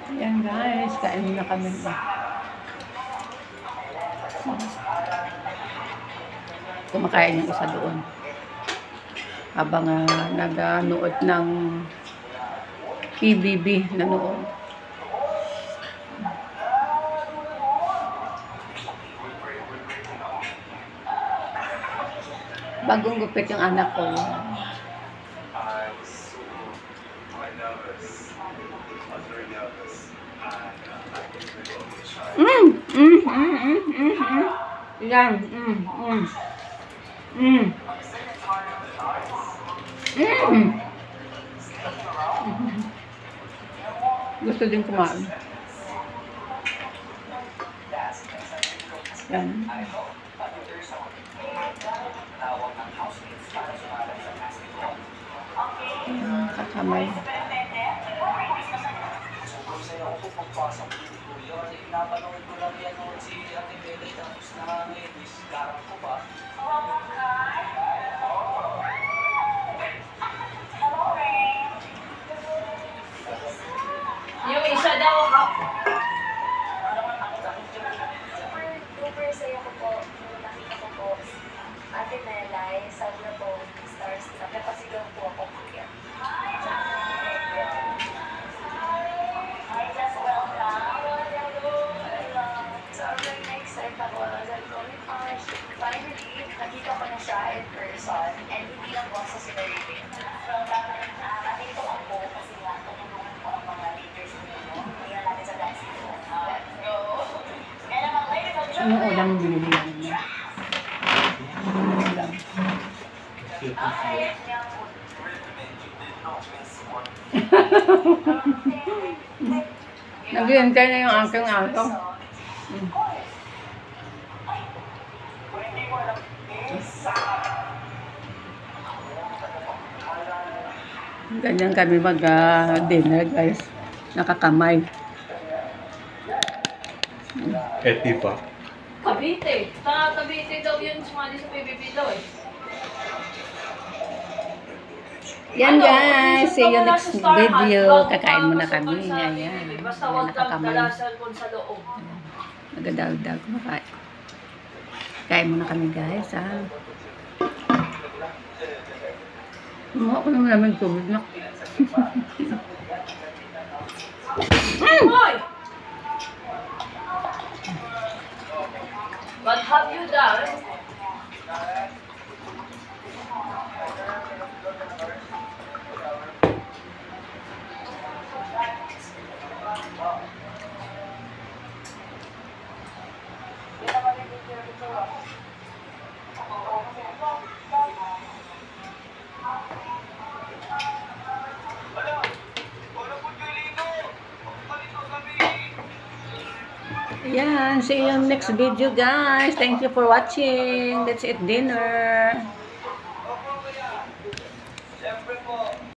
Ayan guys, kain muna kami. Kumakain yung isa doon. Habang nag-nood ng PBB nanood. Bagong gupit yung anak ko. Yan. Gusto din kumain. Yan. Kakamay. Yung isa daw Super saya ko po nung nakita ko po Ate Melay, sabi na po stars, napapasigaw po ako kaya. I just welcome. Sobrang na-excite ako. Sabi ko, finally, nakita ko na siya in person and hindi lang po sa sinarili. Nakita ako kasi nga tumulungan ko ang mga leaders ninyo. Tingnan natin sa dance nito. Let's go. And naman, ladies and Anong gentlemen, ulam binili niya? Ulam. Naghihintay na yung aking aso. Ganyan kami mag-dinner guys. Nakakamay. Etipa. Cavite. Sa Cavite daw yun, sumali sa PBB daw eh. Yan Ano, guys, see you kung next gusto mo na sa Star video. Hunt, Kakain muna basta kami. sa Ayan. PBB, basta Ayan, huwag kang nakakamay. dalasal kung sa loob. Nagdadagdag kumakain. Kain muna kami guys ha. Kumuha ko naman namin tubig na. Hoy! What have you done? Ayan, see you next video guys. Thank you for watching. Let's eat dinner.